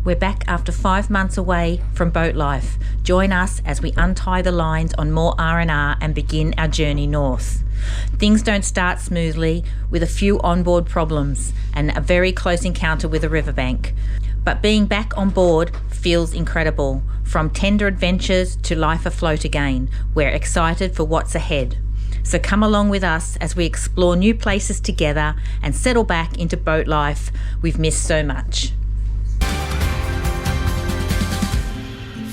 We're back after 5 months away from boat life. Join us as we untie the lines on Moor R R and begin our journey north. Things don't start smoothly, with a few onboard problems and a very close encounter with a riverbank. But being back on board feels incredible. From tender adventures to life afloat again, we're excited for what's ahead. So come along with us as we explore new places together and settle back into boat life we've missed so much.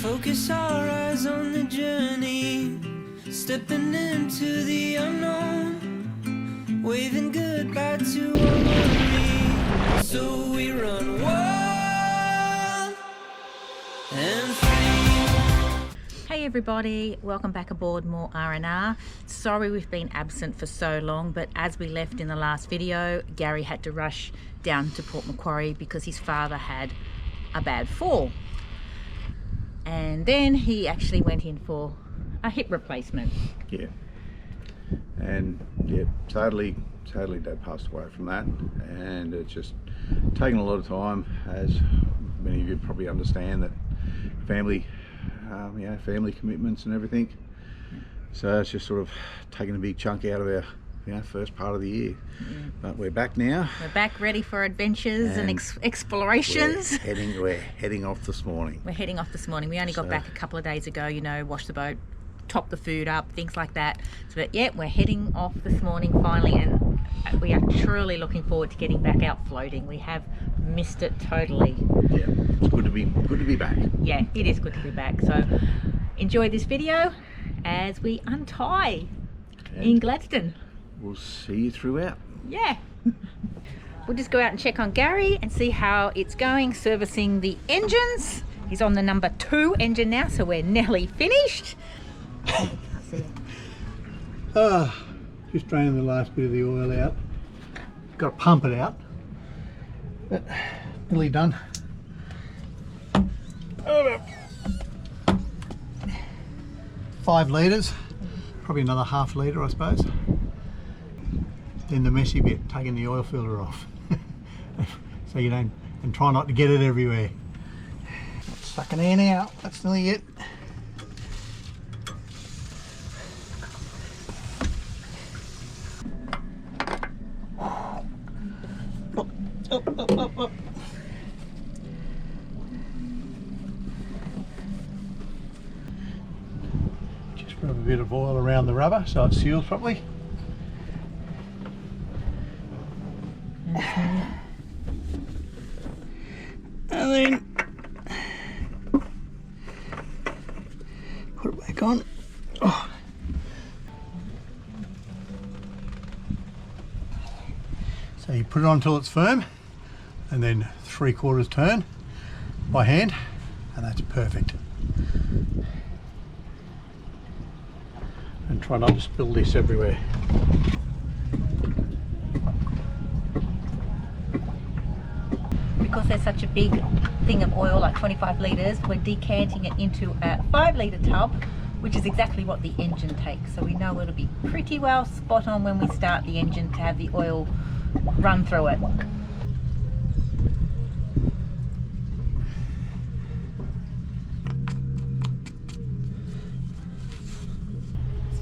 Focus our eyes on the journey, stepping into the unknown, waving goodbye to our worry. So we run wild and free. Hey everybody, welcome back aboard Moor R R. Sorry we've been absent for so long, but as we left in the last video, Gary had to rush down to Port Macquarie because his father had a bad fall. And then he actually went in for a hip replacement. Yeah, and yeah, sadly Dad passed away from that, and it's just taken a lot of time, as many of you probably understand, that family commitments and everything. So it's just sort of taken a big chunk out of our first part of the year. But we're back now. We're back ready for adventures and explorations. We're heading off this morning. We're heading off this morning. We only got back a couple of days ago, you know, washed the boat, topped the food up, things like that. So, but yeah, we're heading off this morning finally, and we are truly looking forward to getting back out floating. We have missed it totally. Yeah, it's good to be back. Yeah, it is good to be back. So enjoy this video as we untie in Gladstone. We'll see you throughout. Yeah. We'll just go out and check on Gary and see how it's going servicing the engines. He's on the number 2 engine now, so we're nearly finished. Can't see it. Just draining the last bit of the oil out. Got to pump it out, but nearly done. About 5 litres, probably another half litre I suppose. Then the messy bit, taking the oil filter off. So you don't, and try not to get it everywhere. Sucking in out, that's nearly it. Up. Just rub a bit of oil around the rubber so it seals properly. And then put it back on. Oh. So you put it on until it's firm, and then 3/4 turn by hand, and that's perfect. And try not to spill this everywhere. Because there's such a big thing of oil, like 25 litres, we're decanting it into a 5-litre tub, which is exactly what the engine takes. So we know it'll be pretty well spot on when we start the engine to have the oil run through it.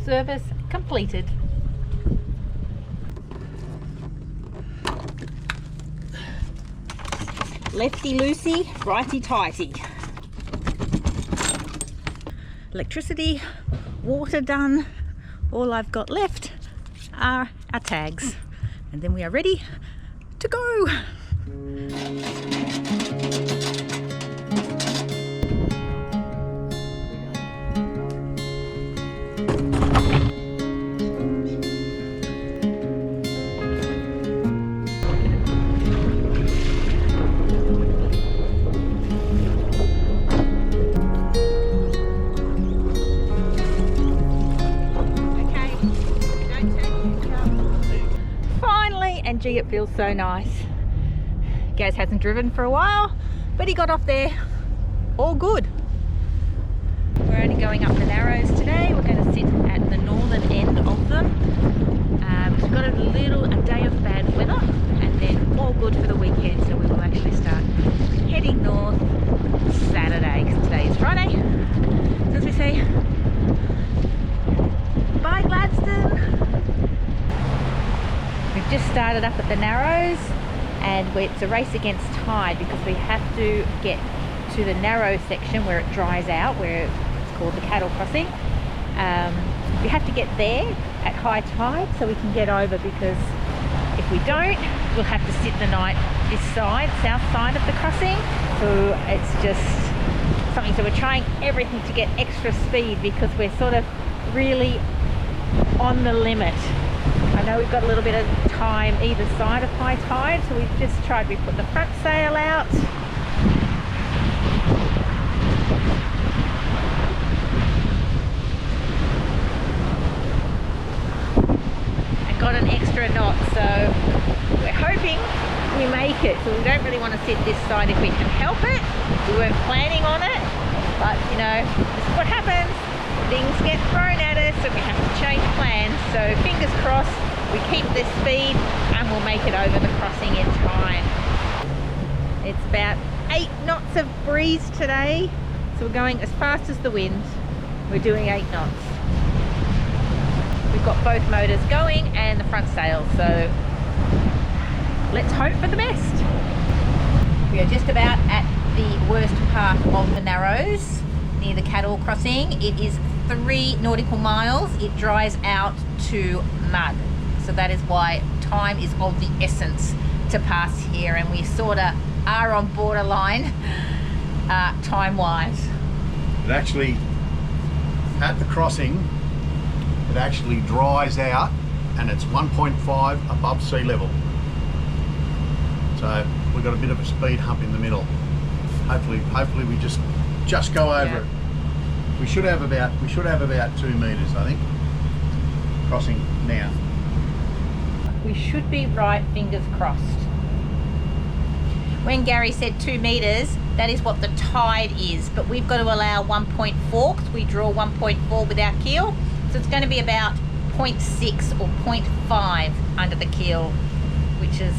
Service completed. Lefty loosey, righty tighty. Electricity, water done. All I've got left are our tags, and then we are ready to go. And gee, it feels so nice. Gaz hasn't driven for a while, but he got off there all good. We're only going up the Narrows today. We're going to sit at the northern end of them. We've got a day of bad weather, and then all good for the weekend, so we will actually start heading north Friday. So as we say, bye Gladstone. We've just started up at the Narrows, and it's a race against tide because we have to get to the narrow section where it dries out, where it's called the cattle crossing. We have to get there at high tide so we can get over, because if we don't, we'll have to sit the night this side, south side of the crossing. So it's just something, so we're trying everything to get extra speed because we're sort of really on the limit. I know we've got a little bit of time either side of high tide, so we've just tried, we put the front sail out. And got an extra knot, so we're hoping we make it. So we don't really want to sit this side if we can help it. We weren't planning on it, but you know, this is what happens. Things get thrown at us and we have to change plans. So fingers crossed we keep this speed and we'll make it over the crossing in time. It's about 8 knots of breeze today, so we're going as fast as the wind. We're doing 8 knots. We've got both motors going and the front sail, so let's hope for the best. We are just about at the worst part of the Narrows, near the cattle crossing. It is 3 nautical miles. It dries out to mud, so that is why time is of the essence to pass here, and we sort of are on borderline time wise. It actually, at the crossing, it actually dries out and it's 1.5 above sea level. So we've got a bit of a speed hump in the middle. Hopefully we just go over it. We should have about 2 meters, I think, crossing now. We should be right, fingers crossed. When Gary said 2 meters, that is what the tide is, but we've got to allow 1.4 because we draw 1.4 with our keel. So it's going to be about 0.6 or 0.5 under the keel, which is,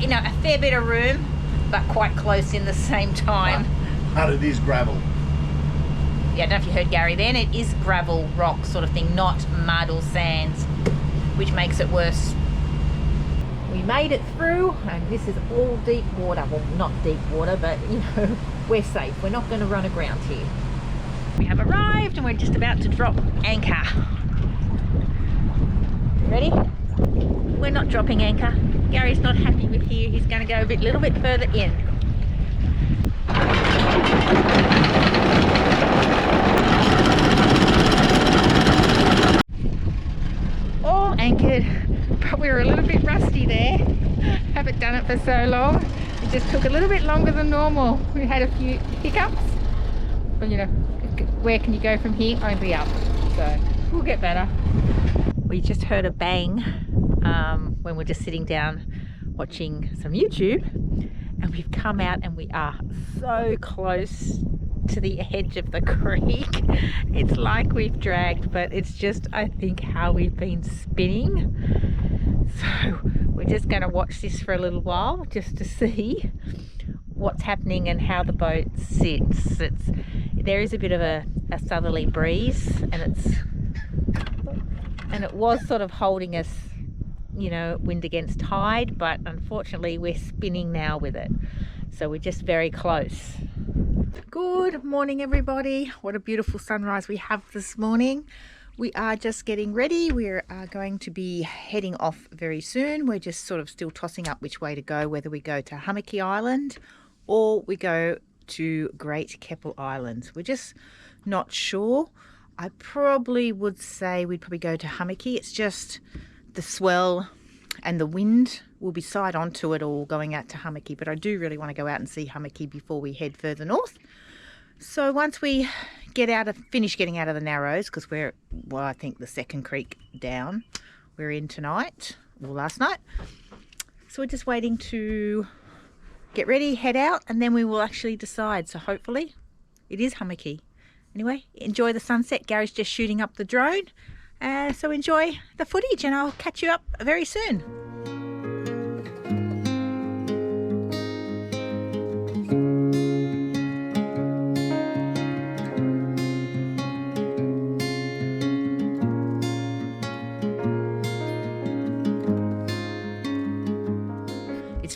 you know, a fair bit of room, but quite close in the same time. But it is gravel. Yeah, I don't know if you heard Gary then. It is gravel, rock sort of thing, not mud or sands, which makes it worse. We made it through, and this is all deep water. Well, not deep water, but you know, we're safe. We're not going to run aground here. We have arrived and we're just about to drop anchor. Ready? We're not dropping anchor. Gary's not happy with here. He's going to go a little bit further in. All anchored, but we were a little bit rusty there. Haven't done it for so long. It just took a little bit longer than normal. We had a few hiccups, but you know, where can you go from here? Only up. So we'll get better. We just heard a bang when we're just sitting down watching some YouTube, and we've come out and we are so close to the edge of the creek. It's like we've dragged, but it's just, I think, how we've been spinning. So we're just going to watch this for a little while just to see what's happening and how the boat sits. There is a bit of a southerly breeze, and it was sort of holding us, you know, wind against tide, but unfortunately we're spinning now with it, so we're just very close. Good morning everybody. What a beautiful sunrise we have this morning. We are just getting ready. We are going to be heading off very soon. We're just sort of still tossing up which way to go, whether we go to Mackay Island or we go to Great Keppel Island. We're just not sure. I probably would say we'd probably go to Mackay. It's just the swell and the wind will be side onto it all going out to Mackay, but I do really want to go out and see Mackay before we head further north. So once we finish getting out of the Narrows, because we're, well, I think the second creek down we're in tonight, or last night. So we're just waiting to get ready, head out, and then we will actually decide. So hopefully it is Mackay. Anyway, enjoy the sunset. Gary's just shooting up the drone. So enjoy the footage, and I'll catch you up very soon.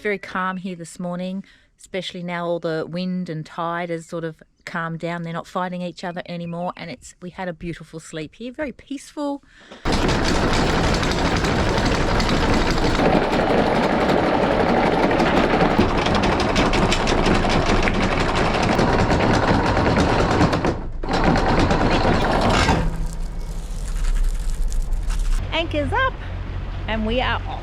very calm here this morning, especially now all the wind and tide has sort of calmed down. They're not fighting each other anymore, and we had a beautiful sleep here, very peaceful. Anchor's up and we are off.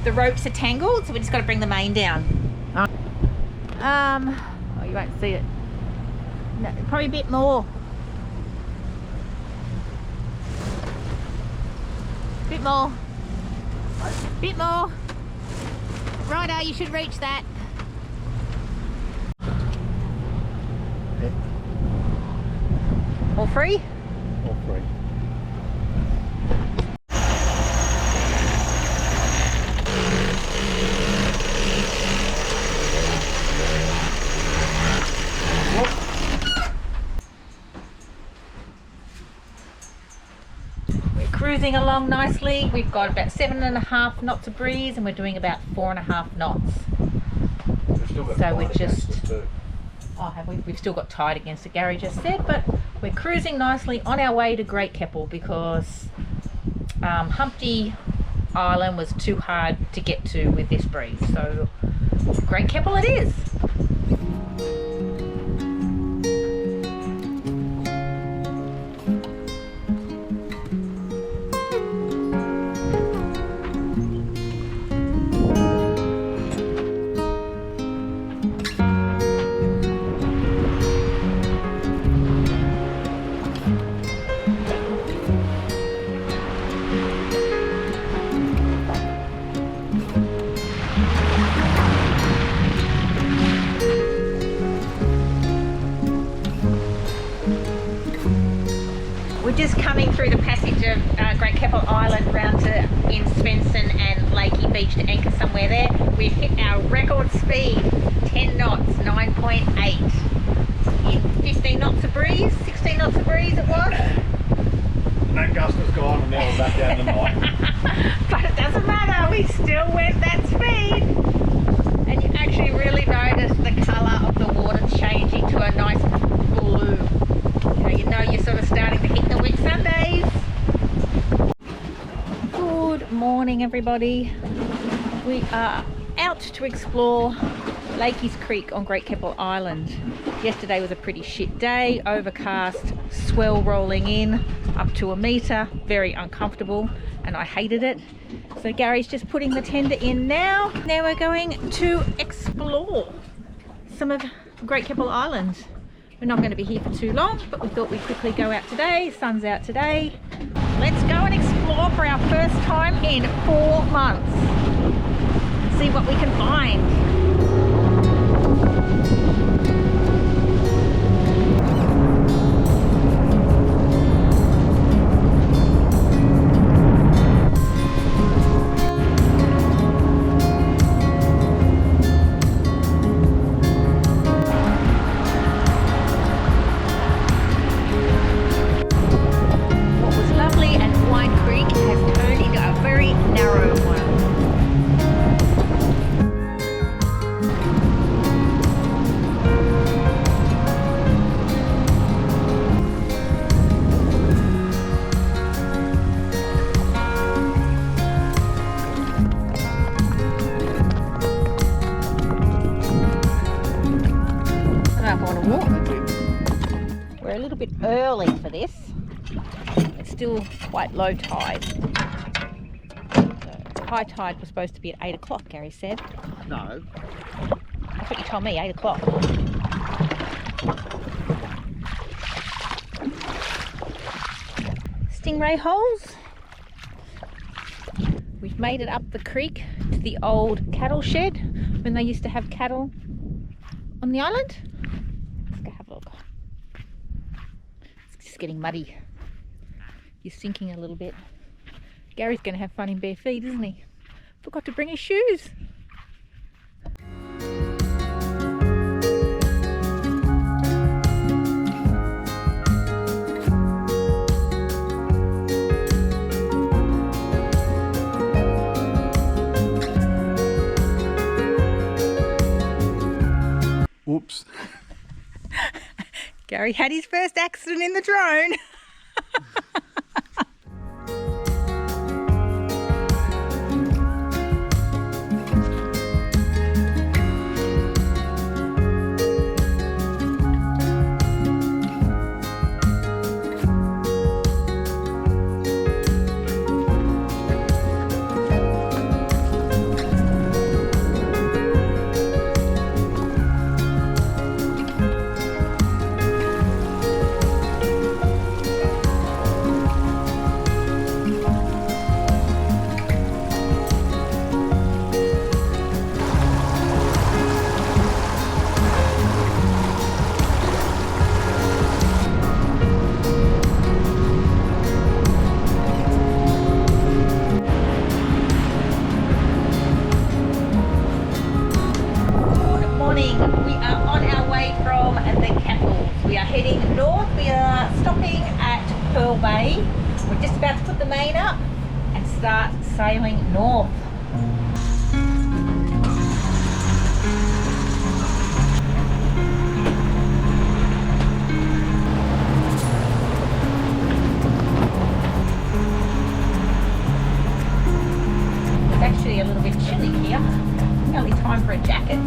The ropes are tangled, so we just got to bring the main down. Oh, you won't see it. No, probably a bit more. Bit more. Bit more. Righto, you should reach that. Yeah. All free? All free. Cruising along nicely. We've got about 7.5 knots of breeze and we're doing about 4.5 knots. So we're just, oh, have we? We've still got tide against it, Gary just said, but we're cruising nicely on our way to Great Keppel because Humpty Island was too hard to get to with this breeze. So Great Keppel it is. We're just coming through the passage of Great Keppel Island round to in Svensson and Leeke Beach to anchor somewhere there. We've hit our record speed, 10 knots, 9.8 in 15 knots of breeze, 16 knots of breeze it was. And that gust has gone and now we're back down to 9. But it doesn't matter, we still went that speed. And you actually really notice the colour of the water changing to a nice blue. You know you're sort of starting to hit the wet Sundays. Good morning everybody. We are out to explore Leeke Creek on Great Keppel Island. Yesterday was a pretty shit day, overcast, swell rolling in up to 1 metre, very uncomfortable, and I hated it. So Gary's just putting the tender in now. Now we're going to explore some of Great Keppel Island. We're not going to be here for too long, but we thought we'd quickly go out today. Sun's out today. Let's go and explore for our first time in 4 months. See what we can find. We're a little bit early for this. It's still quite low tide. So high tide was supposed to be at 8 o'clock, Gary said. No. That's what you told me, 8 o'clock. Stingray holes. We've made it up the creek to the old cattle shed when they used to have cattle on the island. Let's go have a look. It's just getting muddy. You're sinking a little bit. Gary's going to have fun in bare feet, isn't he? Forgot to bring his shoes. Whoops. Gary had his first accident in the drone. We are on our way from the Keppel. We are heading north. We are stopping at Pearl Bay. We're just about to put the main up and start sailing north. It's actually a little bit chilly here. Nearly time for a jacket.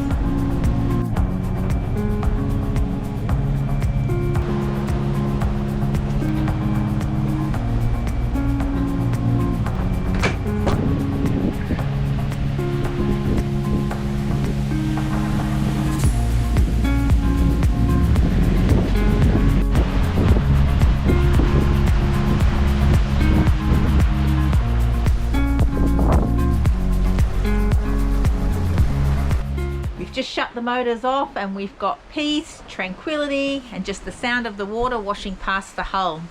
Just shut the motors off and we've got peace, tranquility, and just the sound of the water washing past the hull.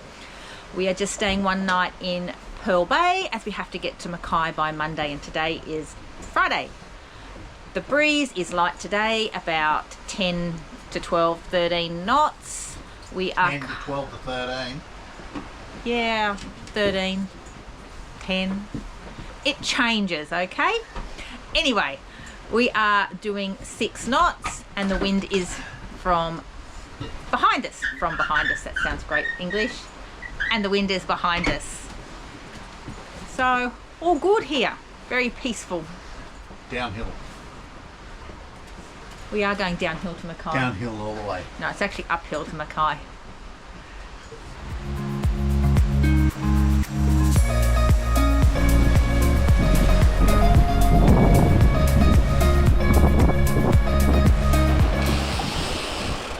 We are just staying one night in Pearl Bay as we have to get to Mackay by Monday, and today is Friday. The breeze is light today, about 10 to 12, 13 knots. We are 10 to 12 to 13. Yeah, 13, 10. It changes, okay? Anyway, we are doing 6 knots and the wind is from behind us. From behind us, that sounds great English. And the wind is behind us. So, all good here. Very peaceful. Downhill. We are going downhill to Mackay. Downhill all the way. No, it's actually uphill to Mackay.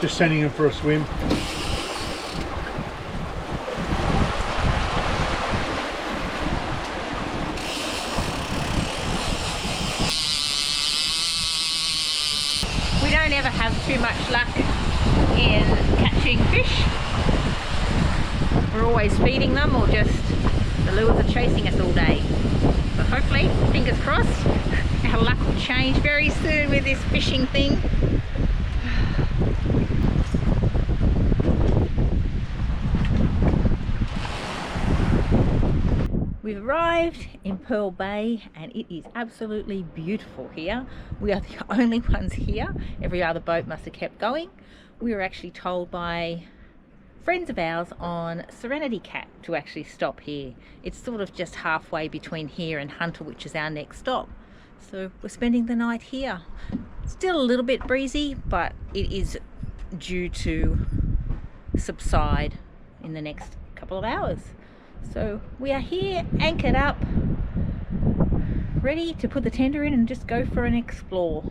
Just sending him for a swim. We don't ever have too much luck in catching fish. We're always feeding them or just the lures are chasing us all day. But hopefully, fingers crossed, our luck will change very soon with this fishing thing. We've arrived in Pearl Bay and it is absolutely beautiful here. We are the only ones here. Every other boat must have kept going. We were actually told by friends of ours on Serenity Cat to actually stop here. It's sort of just halfway between here and Hunter, which is our next stop. So we're spending the night here. Still a little bit breezy, but it is due to subside in the next couple of hours. So we are here, anchored up, ready to put the tender in and just go for an explore.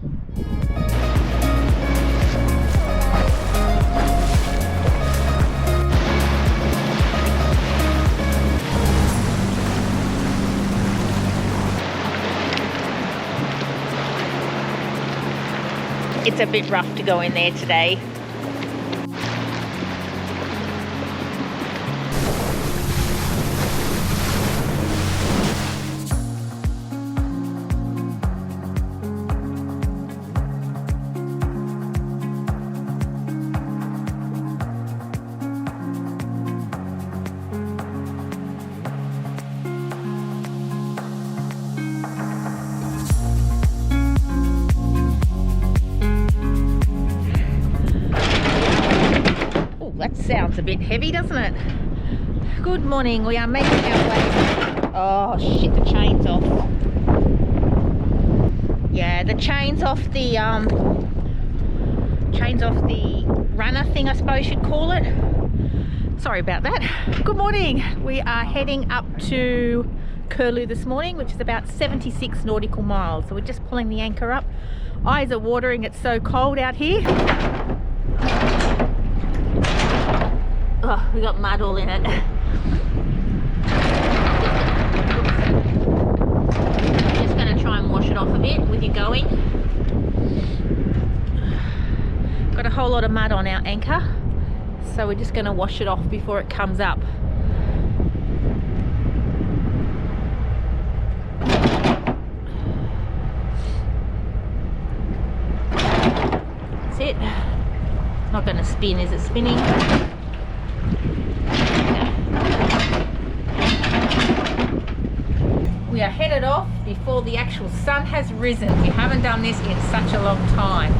It's a bit rough to go in there today. a bit heavy, doesn't it? Good morning, we are making our way. Oh shit, the chain's off. Yeah, the chain's off the runner thing, I suppose you'd call it. Sorry about that. Good morning. We are heading up to Curlew this morning, which is about 76 nautical miles. So we're just pulling the anchor up. Eyes are watering, it's so cold out here. Oh, we got mud all in it. Just gonna try and wash it off a bit with you going. Got a whole lot of mud on our anchor, so we're just going to wash it off before it comes up. That's it. Not going to spin. Is it spinning? We are headed off before the actual sun has risen. We haven't done this in such a long time.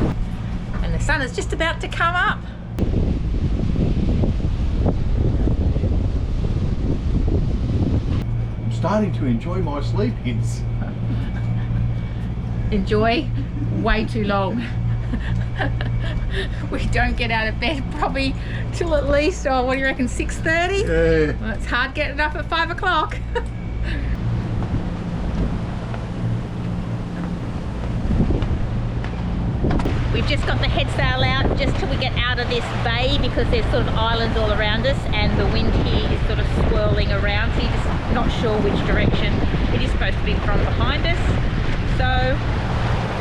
And the sun is just about to come up. I'm starting to enjoy my sleep-ins. Enjoy? Way too long. We don't get out of bed probably till at least, oh, what do you reckon, 6:30? Yeah. Well, it's hard getting up at 5 o'clock. We've just got the head sail out just till we get out of this bay, because there's sort of islands all around us and the wind here is sort of swirling around, so you're just not sure which direction it is supposed to be from behind us. So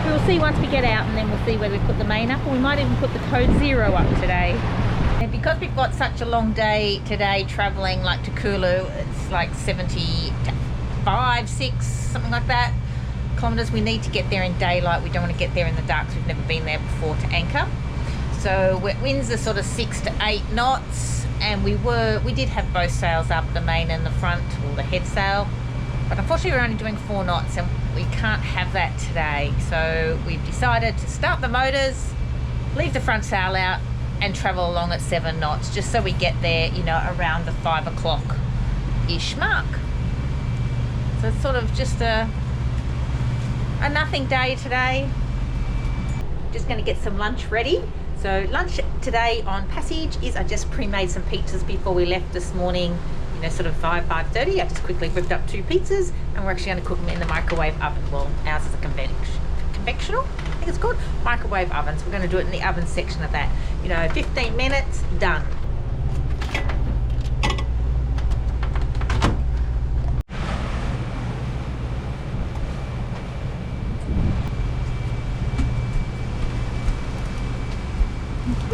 we'll see once we get out, and then we'll see whether we put the main up, or we might even put the code 0 up today. And because we've got such a long day today travelling like to Curlew, it's like 75, 6, something like that kilometers. We need to get there in daylight. We don't want to get there in the dark, so we've never been there before to anchor. So winds are sort of 6 to 8 knots, and we did have both sails up, the main and the front, or the head sail, but unfortunately we're only doing 4 knots and we can't have that today. So we've decided to start the motors, leave the front sail out, and travel along at 7 knots, just so we get there, you know, around the 5 o'clock ish mark. So it's sort of just a nothing day today. Just going to get some lunch ready. So lunch today on passage is I just pre-made some pizzas before we left this morning, you know, sort of 5:30. I just quickly whipped up 2 pizzas, and we're actually going to cook them in the microwave oven. Well, ours is a convectional, I think it's called, microwave oven. So we're going to do it in the oven section of that. You know, 15 minutes, done.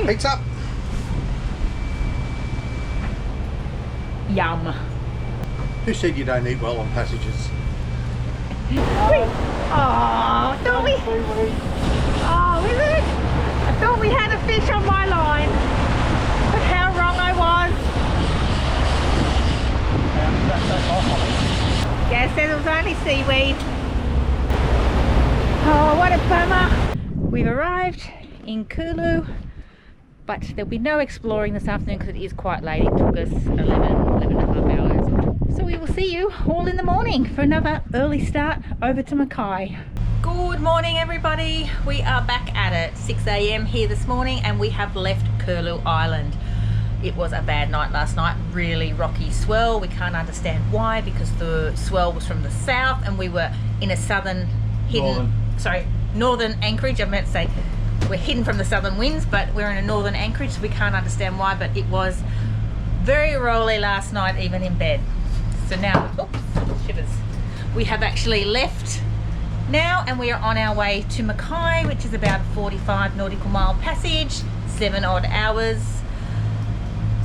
Pizza. Yum. Who said you don't eat well on passages? Oh, I thought we... Oh, is it? I thought we had a fish on my line. But how wrong I was. Yeah, it said it was only seaweed. Oh, what a bummer. We've arrived in Curlew, but there'll be no exploring this afternoon because it is quite late. It took us 11 and a half hours. So we will see you all in the morning for another early start over to Mackay. Good morning, everybody. We are back at it, 6 a.m. here this morning, and we have left Curlew Island. It was a bad night last night, really rocky swell. We can't understand why, because the swell was from the south and we were in a northern anchorage. I meant to say we're hidden from the southern winds, but we're in a northern anchorage, so we can't understand why, but it was very rolly last night, even in bed. So now, oops, shivers. We have actually left now, and we are on our way to Mackay, which is about a 45 nautical mile passage, 7 odd hours.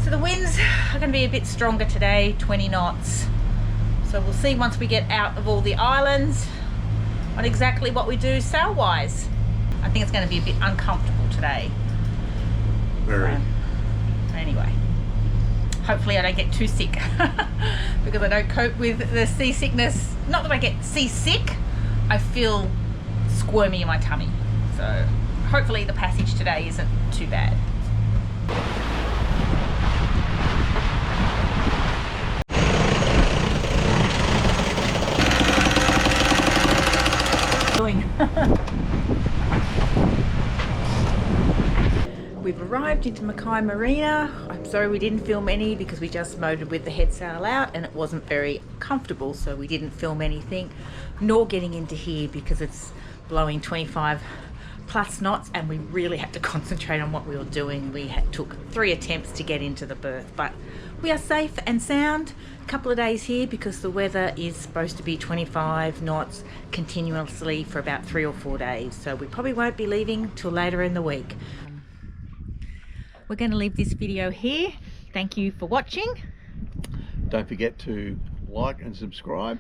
So the winds are going to be a bit stronger today, 20 knots. So we'll see once we get out of all the islands on exactly what we do sail-wise. I think it's going to be a bit uncomfortable today. Very. Anyway, hopefully I don't get too sick because I don't cope with the seasickness. Not that I get seasick, I feel squirmy in my tummy. So hopefully the passage today isn't too bad. We've arrived into Mackay Marina. I'm sorry we didn't film any because we just motored with the head sail out and it wasn't very comfortable, so we didn't film anything, nor getting into here because it's blowing 25 plus knots and we really had to concentrate on what we were doing. We took 3 attempts to get into the berth, but we are safe and sound. A couple of days here because the weather is supposed to be 25 knots continuously for about 3 or 4 days, so we probably won't be leaving till later in the week. We're going to leave this video here. Thank you for watching. Don't forget to like and subscribe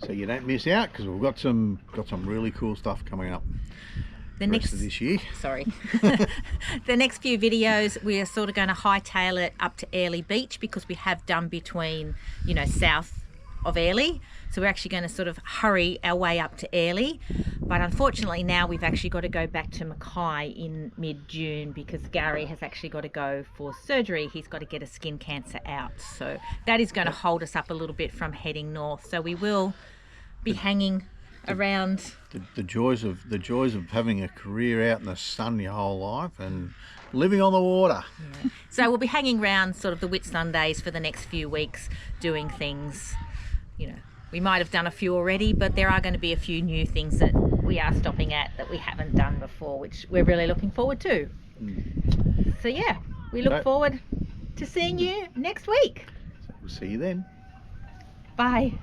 so you don't miss out, because we've got some really cool stuff coming up The rest next of this year. Sorry. The next few videos we are sort of going to hightail it up to Airlie Beach because we have done between, you know, south of Airlie. So we're actually going to sort of hurry our way up to Airlie. But unfortunately now we've actually got to go back to Mackay in mid-June because Gary has actually got to go for surgery. He's got to get a skin cancer out. So that is going to hold us up a little bit from heading north. So we will be hanging around. The joys of having a career out in the sun your whole life and living on the water. Yeah. So we'll be hanging around sort of the Whitsundays for the next few weeks doing things, you know. We might have done a few already, but there are going to be a few new things that we are stopping at that we haven't done before, which we're really looking forward to. So yeah, we look forward to seeing you next week. So we'll see you then. Bye.